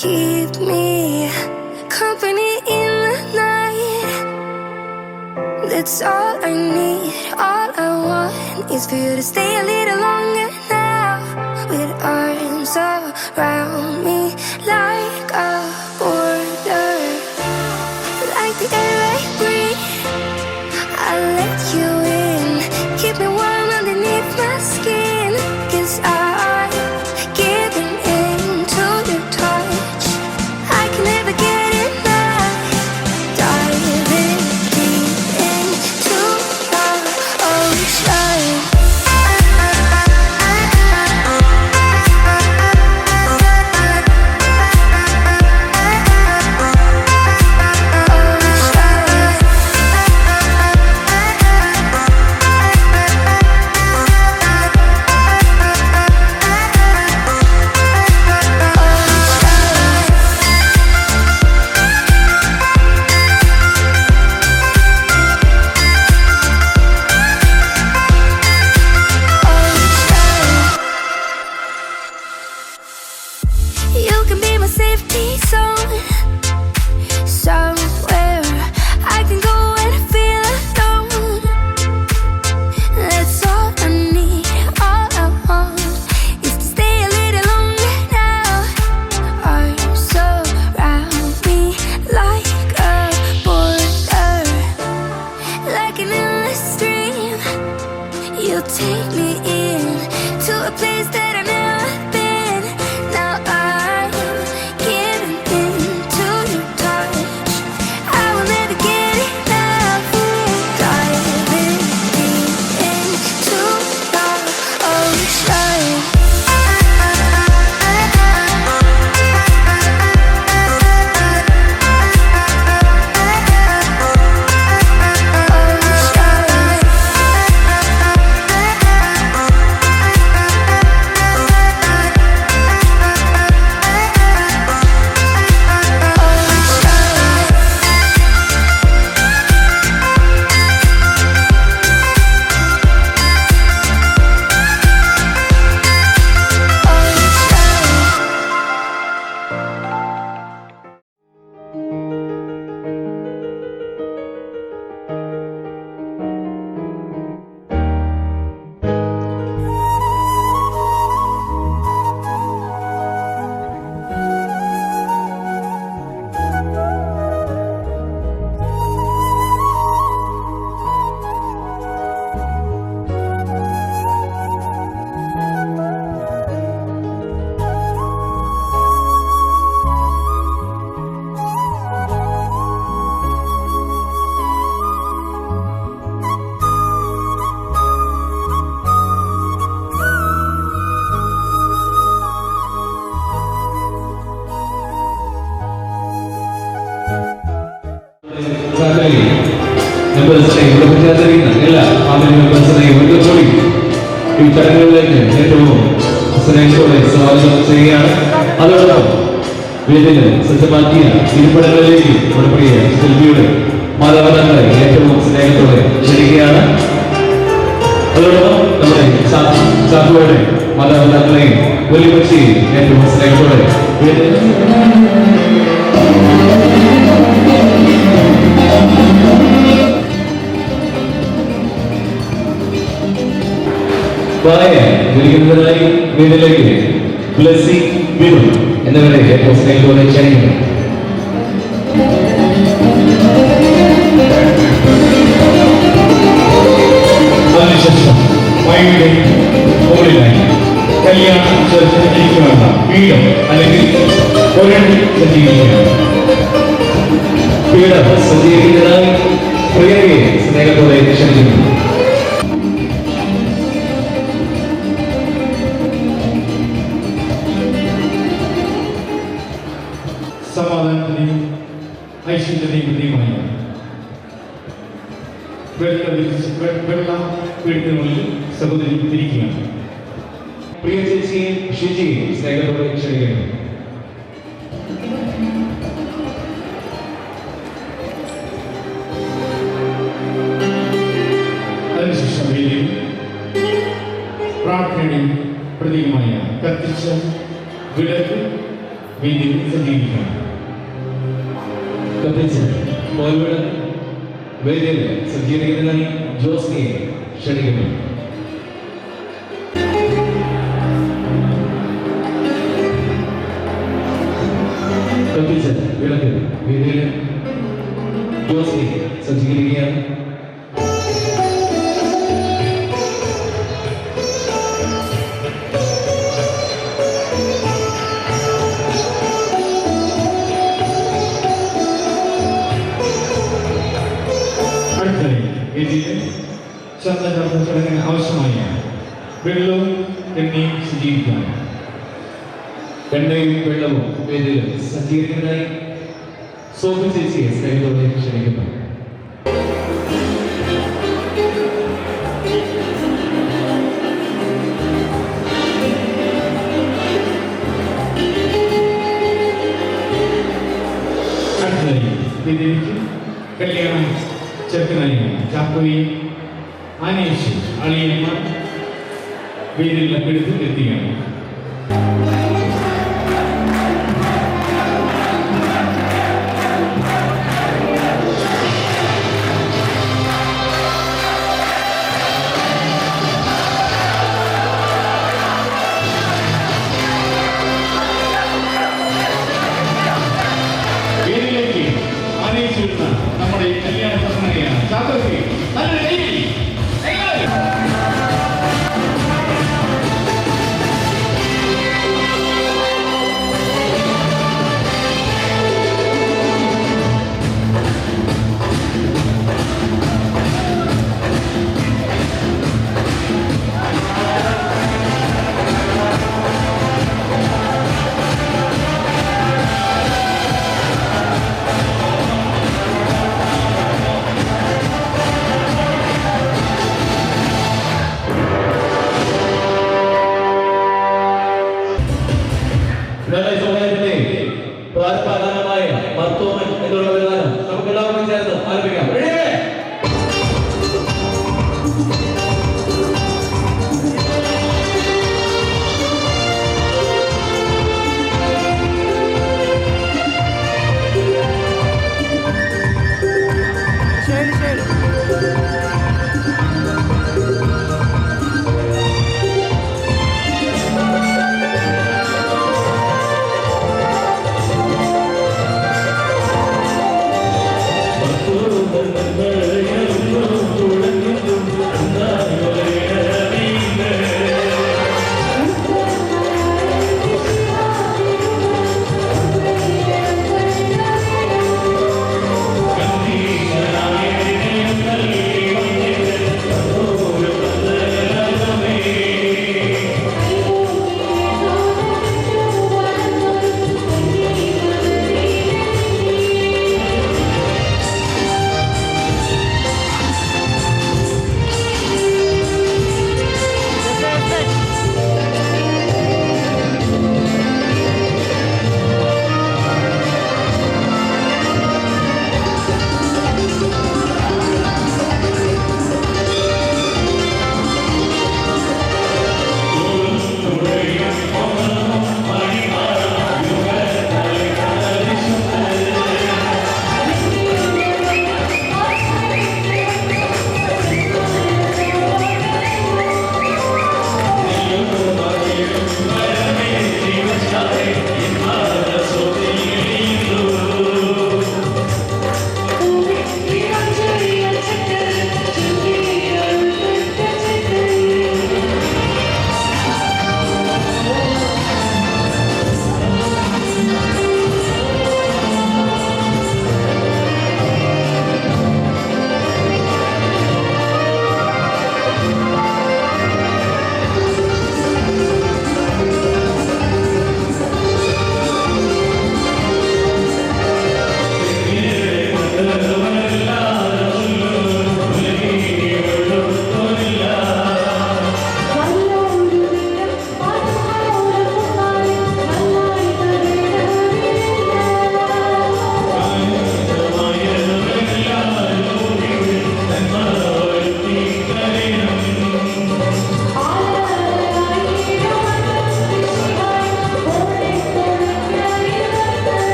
keep me company in the night. That's all I need, all I want is for you to stay a little longer now. With arms around me like a border, like the air I breathe. I'll let you in, keep me warm underneath my skin. 'Cause I'm giving in to your touch, I can never get enough. Diving deep into your ocean. You can be my safety zone, somewhere I can go when I feel alone. That's all I need, all I want is to stay a little longer now. Arms surround me like a border, like an endless stream. You'll take me in to a place that I've never been. Now I'm giving in to your touch, I will never get enough. Diving deep into your ocean. എല്ലാ family മെമ്പേഴ്സിനെയും ഒരിക്കൽ കൂടി ഈ ചടങ്ങുകളിലേക്ക് ഏറ്റവും സ്നേഹത്തോടെ സ്വാഗതം ചെയ്യുകയാണ്. അതോടൊപ്പം വേദിയിൽ സജ്ജമാക്കിയ ഇരിപ്പിടങ്ങളിലേക്ക് നമ്മുടെ പ്രിയ ശില്പിയുടെ മാതാപിതാക്കളെ ഏറ്റവും സ്നേഹത്തോടെ ക്ഷണിക്കുകയാണ്. അതോടൊപ്പം നമ്മുടെ ചാത്തുവയുടെ മാതാപിതാക്കളെയും വലിയപ്പച്ചിയെയും ഏറ്റവും സ്നേഹത്തോടെ വിളിക്കുന്നതിനായി വീട്ടിലേക്ക് ബ്ലെസ്സി ബിനു എന്നിവരെ ഏറ്റവും സ്നേഹത്തോടെ ക്ഷണിക്കുന്നു. അതിനുശേഷം കല്യാണം സജ്ജീകരിക്കുമെന്ന പീഠം അല്ലെങ്കിൽ പീഠം സജ്ജീകരിക്കുന്നതിനായി പ്രിയയെ സ്നേഹത്തോടെ ക്ഷണിക്കുന്നു. സമാധാനത്തിന്റെയും ഐശ്വര്യത്തിന്റെയും പ്രതീകമായി വെള്ള പീഠത്തിനുള്ളിൽ സഹോദരി തിരിക്കുകയാണ്. പ്രിയ ചേച്ചിയെയും ഷിജിയെയും സ്നേഹത്തോടെ ക്ഷണിക്കുന്നു. അതിനുശേഷം പ്രാർത്ഥനയുടെയും പ്രതീകമായ കത്തിച്ച വിളക്ക് വേദിയിൽ സജ്ജീകരിക്കണം. കത്തിച്ച് പോൽവിട വേദിയിൽ സജ്ജീകരിക്കുന്നതിനായി ജോസ്നിയെ ക്ഷണിക്കുന്നു. കത്തിച്ച് വിളക്ക് വേദിയിൽ ജോസ്നി സജ്ജീകരിക്കുകയാണ്. അടുത്തതായി വേദിയിൽ ശബ്ദചാർത്ത ചടങ്ങിന് ആവശ്യമായ വെള്ളവും എണ്ണയും സജ്ജീകരിക്കണം. എണ്ണയും വെള്ളവും വേദിയിൽ സജ്ജീകരിക്കുന്നതിനായി സോഫി ചേച്ചിയെ സ്നേഹത്തോടെ ക്ഷണിക്കുന്നു. അടുത്തതായി വേദിയിലേക്ക് കല്യാണം ചെറുക്കനായി ചാക്കോയും ആനേഷും അളിയന്മാർ വേദിയിൽ എടുത്ത് എത്തുകയാണ്. വേദിയിലേക്ക് ആനയിച്ചിരുന്ന നമ്മുടെ കല്യാണ പ്രസംഗയാണ് ചാക്കോയ്ക്ക് നല്ലൊരു കൈ. സമയത്തിന്റെ പ്രാരംഭഗാനമായ മർത്തോമൻ എന്നുള്ള ഗാനം നമുക്ക് എല്ലാവർക്കും ചേർന്ന് ആരംഭിക്കാം.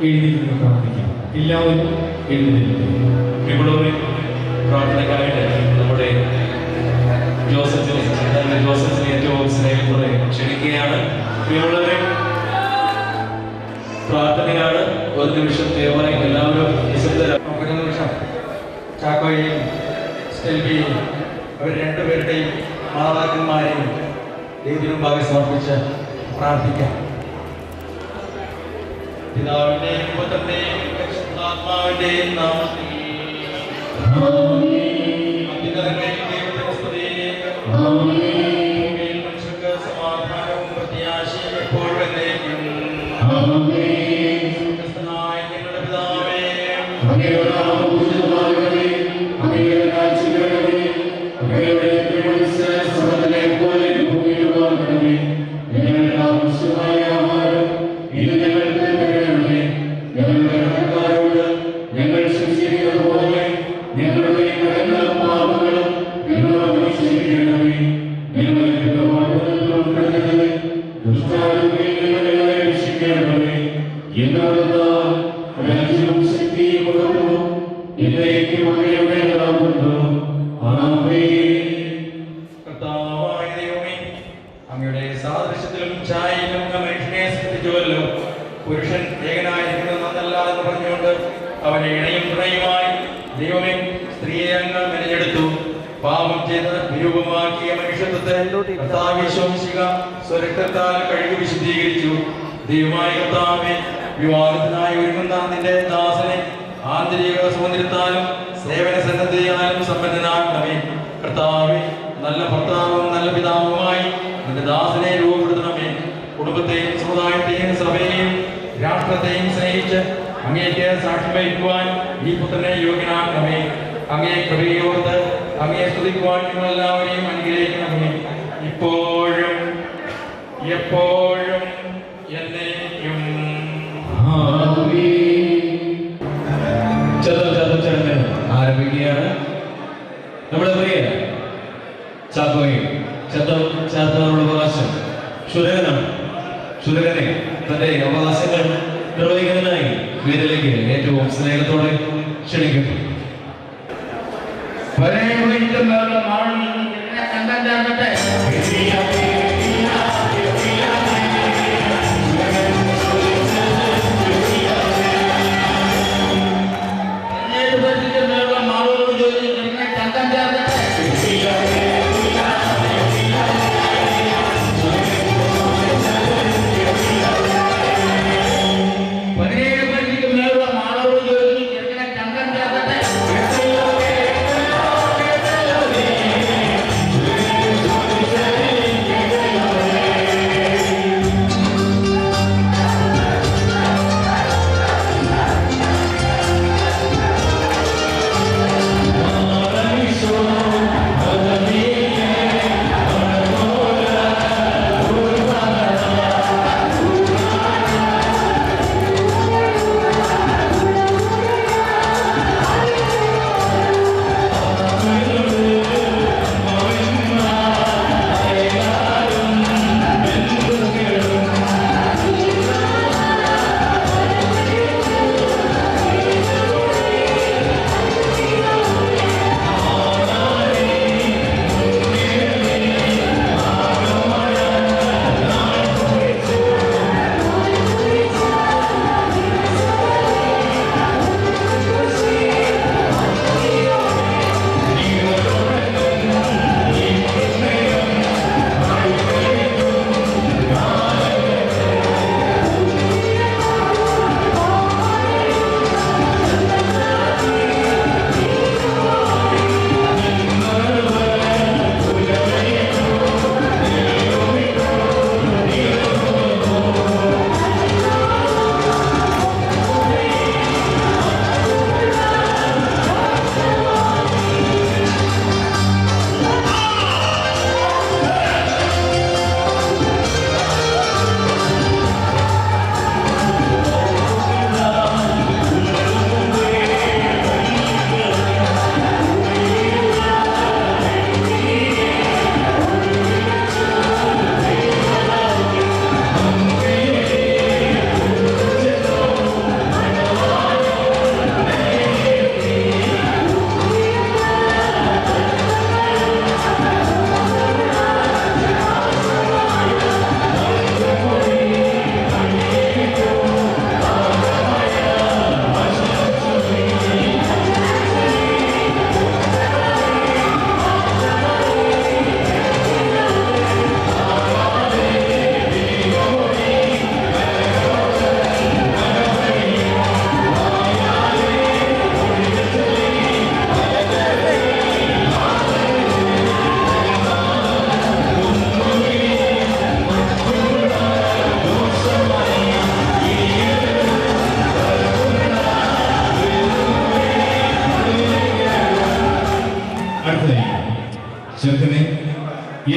എഴുന്നേറ്റ് പ്രാർത്ഥിക്കാം. എല്ലാവരും എഴുന്നേറ്റ് പ്രിയമുള്ളവരെ, പ്രാർത്ഥനയ്ക്കായിട്ട് നമ്മുടെ ജോസഫിനെ ഏറ്റവും സ്നേഹത്തോടെ ക്ഷണിക്കുകയാണ്. പ്രിയമുള്ളവരെ, പ്രാർത്ഥനയാണ്. ഒരു നിമിഷം ദയവായി എല്ലാവരും ഒരു നിമിഷം ചാക്കോയെയും സ്റ്റെൽവിയെയും അവർ രണ്ടുപേരുടെയും മാതാപിതാക്കന്മാരെയും ദൈവത്തിന് മുമ്പാകെ സമർപ്പിച്ച് പ്രാർത്ഥിക്കാം. പിതാവിന്റെയും പുത്രന്റെയും പരിശുദ്ധാത്മാവിന്റെയും നാമത്തിൽ ദൈവത്തിന് സ്തുതി. ഭൂമിയിൽ മനുഷ്യർക്ക് സമാധാനവും പ്രത്യാശയും എപ്പോഴും എന്നേക്കും. സ്വർഗ്ഗസ്ഥനായ ഞങ്ങളുടെ പിതാവേ, അങ്ങയുടെ നാമം പൂജിതമാകണമേ. അങ്ങയുടെ രാജ്യം വരണമേ. അങ്ങയുടെ തിരുമനസ്സ് സ്വർഗ്ഗത്തിലെ പോലെ ഭൂമിയിലുമാകണമേ. ഞങ്ങളുടെ ആവശ്യമായ ആഹാരം ഇന്ന് ഞങ്ങൾക്ക് തരണമേ. ഞങ്ങളുടെ കടക്കാരോട് ഞങ്ങൾ ക്ഷമിച്ചിരിക്കുന്നത് പോലെ ഞങ്ങളുടെ കടങ്ങളും പാപങ്ങളും ഞങ്ങളോട് ക്ഷമിക്കണമേ. ഞങ്ങളെ ദുഷ്ടവാഗ്ദത്തത്തിൽ ഉൾപ്പെടുത്തരുതേ. ദുഷ്ടാരൂപിയിൽ നിന്ന് ഞങ്ങളെ രക്ഷിക്കണമേ. എന്നാൽ രാജ്യവും ശക്തിയും മഹത്വവും എന്നേക്കും അങ്ങയുടേതാകുന്നു. ആമേൻ. കർത്താവായ ദൈവമേ, അങ്ങയുടെ സാദൃശ്യത്തിലും ഛായയിലും അങ്ങ് മനുഷ്യനെ സൃഷ്ടിച്ചുവല്ലോ. പുരുഷൻ ഏകനായിരിക്കുന്നത് നന്നല്ല എന്ന് പറഞ്ഞുകൊണ്ട് അവനെ ഇണയും തുണയുമായി ദൈവമേ സ്ത്രീയെ അങ്ങ് മെനഞ്ഞെടുത്തു. പാപം ചെയ്ത് വിരൂപമാക്കിയ മനുഷ്യത്വത്തെ കർത്താവേ ശോഭിക്കുക സ്വരക്തത്താൽ കഴുകി വിശുദ്ധീകരിച്ചു. ദൈവമായ കർത്താവേ, വിവാഹത്തിനായി ഒരുങ്ങുന്ന നിന്റെ ദാസനെ ആന്തരിക സൗന്ദര്യത്താലും സേവന സന്നദ്ധയാലും സമ്പന്നനാക്കണമേ. കർത്താവേ, നല്ല ഭർത്താവും നല്ല പിതാവുമായി നിന്റെ ദാസനെ രൂപപ്പെടുത്തണമേ. കുടുംബത്തെയും സമുദായത്തെയും സഭയെയും രാഷ്ട്രത്തെയും സ്നേഹിച്ച് അങ്ങേക്ക് സാക്ഷ്യം വഹിക്കുവാൻ ഈ പുത്രനെ യോഗ്യനാക്കണമേ. അങ്ങേ കൃപയോർത്ത് അങ്ങയെ സ്തുതിക്കുവാൻ നിങ്ങളെല്ലാവരെയും അനുഗ്രഹിക്കണമേ. ഇപ്പോഴും എപ്പോഴും എന്നേക്കും. ചടങ്ങ് ആരംഭിക്കുകയാണ്. നമ്മുടെ പ്രിയ ചാക്കോയും ചാത്തവരുടെ അവകാശം ക്ഷുരകനാണ്. ക്ഷുരകനെ തന്റെ അവകാശങ്ങൾ നിർവഹിക്കുന്നതിനായി വീട്ടിലേക്ക് ഏറ്റവും സ്നേഹത്തോടെ ക്ഷണിക്കുന്നു. ും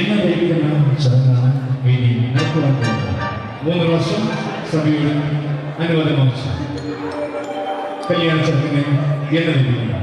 എന്നെ ദൈവിക്കുന്ന ചടങ്ങാണ് വേദി നടക്കുവാൻ പോകുന്നത്. 3 വർഷം സഭയുടെ അനുവാദം വാങ്ങിച്ചു കല്യാണ ചടങ്ങിനെ എന്നെ ദൈവിക്കുന്നു.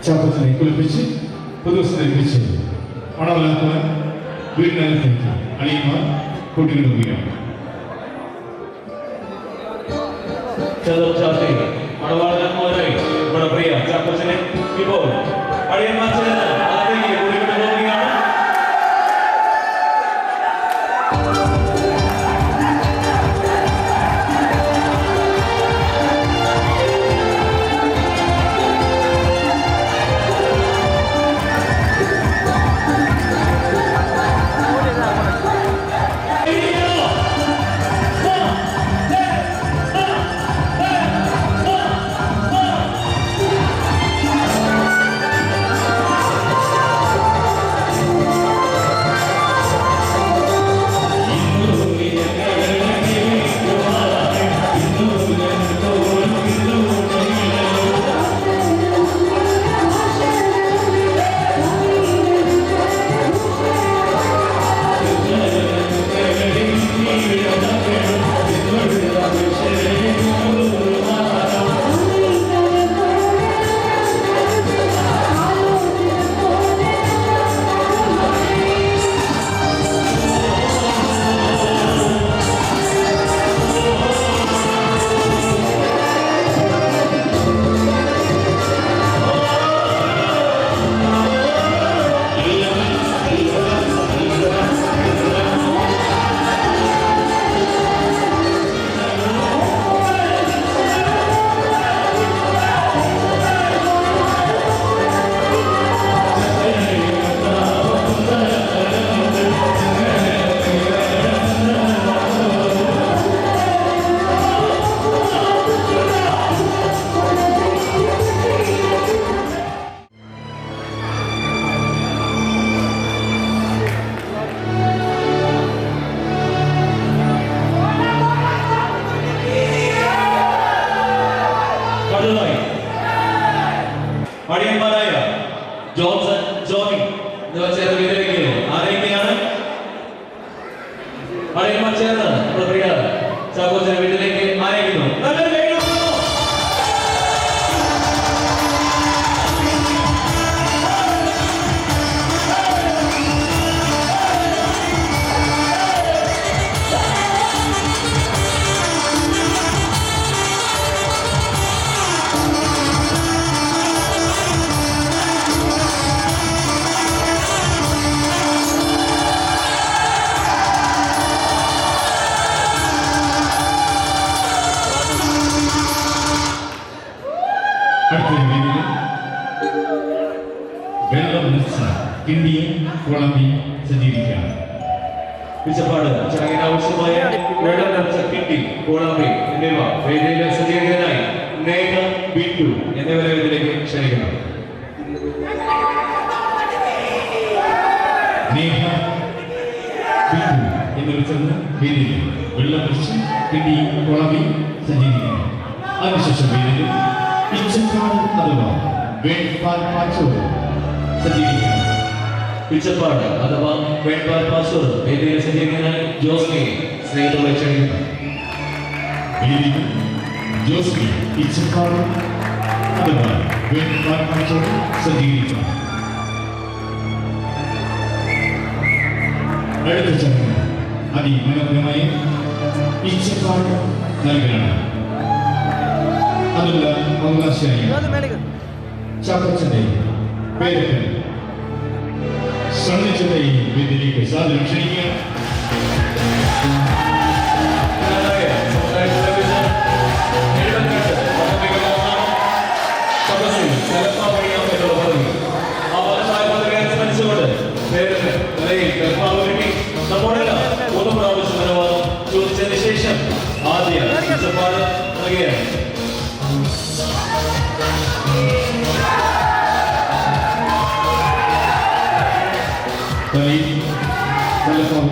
ചാപ്പത്തിനെ കുളിപ്പിച്ച് പുതുവസ്ത്രം ധരിപ്പിച്ച് മണവലാക്കുവാൻ വീടിനകത്തേക്ക് അളിയന്മാർ കൂട്ടിക്കൊണ്ടുപോവുകയാണ്. മണവാളന്മാരായി നമ്മുടെ പ്രിയ ചാക്കോച്ചനെ ഇപ്പോൾ അടിയന്മാർ ചേർന്ന് അകത്തേക്ക് കൂട്ടിക്കൊണ്ടുപോവുകയാണ്. അടിയന്മാരായ ജോൺസൺ, ജോണി എന്നിവ ചേർന്ന് വീട്ടിലേക്ക് ആനയിക്കുകയാണ്. അടിയന്മാർ ചേർന്ന് നമ്മുടെ പ്രിയ ചാക്കോച്ചനെ വീട്ടിലേക്ക് ആനയിക്കുന്നു. അടുത്ത വേദിയിൽ വെള്ളം നിറച്ച കിണ്ടിയും കുളമ്പി സജ്ജീകരിക്കാം. പിച്ചപ്പാട് ചടങ്ങിന് ആവശ്യമായ വെള്ളം നിറച്ച കിണ്ടി, കോളാമ്പി എന്നിവ വേദിയിലെ സജ്ജീകരണത്തിനായി നേക, ബിന്ദു എന്നിവരെ ഇതിലേക്ക് ക്ഷണിക്കണം. നേഹ, ബിന്ദു എന്നിവർ ചേർന്ന് വേദിയിൽ വെള്ളം നിറച്ച് കിണ്ടിയും കുളമ്പി സജ്ജീകരിക്കാം. അതിനുശേഷം വേദിയിൽ പിച്ചക്കാട് അഥവാ വേൺപാൽ പാച്ചോറ് സജ്ജീകരിക്കാം. പിച്ചപ്പാട് അഥവാ വേൺപാൽ പാച്ചോറ് വേദിയിലെ സജ്ജീകരണത്തിനായി ജോസ്മിയെ സ്നേഹത്തോടെ ക്ഷണിക്കുന്നു. വേദിയിൽ ജോസ്മി പിച്ചക്കാട് അഥവാ വേൺപാൽ പാച്ചോറ് സജ്ജീകരിക്കാം. അടുത്ത ചടങ്ങ് അതിമനോഹരമായി പിച്ചക്കാട് നൽകണം. അതിനുള്ള അവകാശിയായി ചാക്കോച്ചന്റെ പേരക്കൻ സണ്ണിച്ചന്റെയും വേദിയിലേക്ക് സാധനം ക്ഷണിക്കുക. ചോദിച്ചതിന് ശേഷം ആദ്യ പിച്ചപ്പാട് നൽകുകയാണ്. തലയിൽ തലപ്പാവ്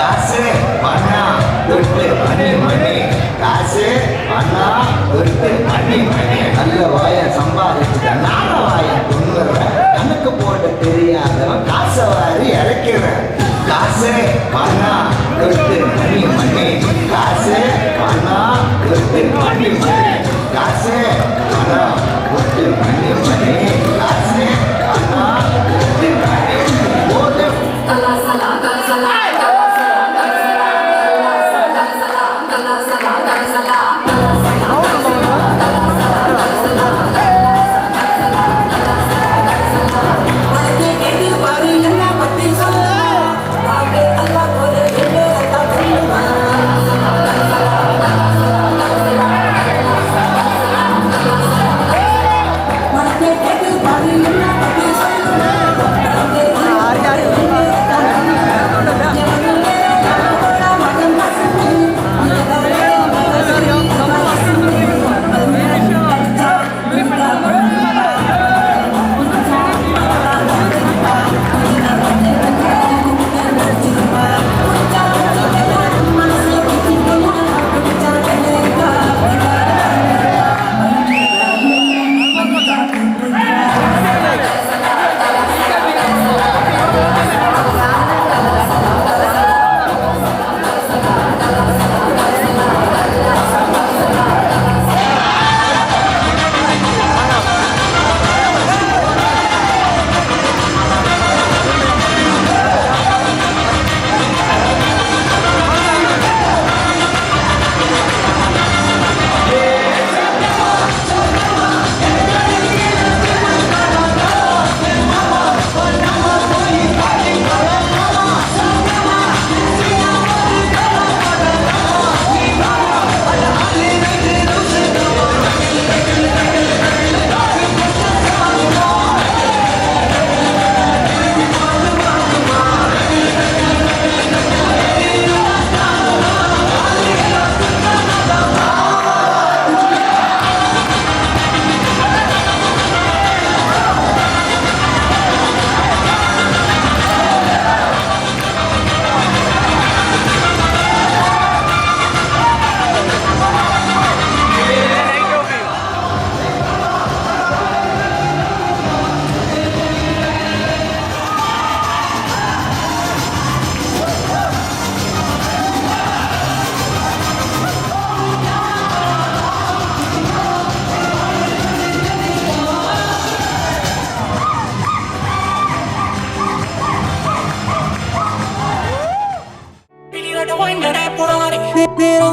காசு பணம் தொட்டு மணி மணி காசு பணம் தொட்டு மணி மணி நல்ல வாய சம்பாதிச்சுட்ட நான வாய துண்ணுறேன் கணக்கு போட தெரியாதவன் காசை வாரி இறக்கிறேன் காசு பணம் தொட்டு மணி மணி காசு பணம் தொட்டு மணி மணி காசு பணம் தொட்டு மணி மணி காசு பணம் தொட்டு மணி போது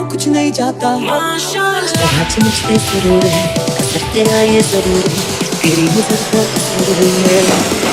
कुछ नहीं चाहता हाथ मुझसे जरूर है असर तेरा ये जरूर है तेरी नजर बहुत जरूरी है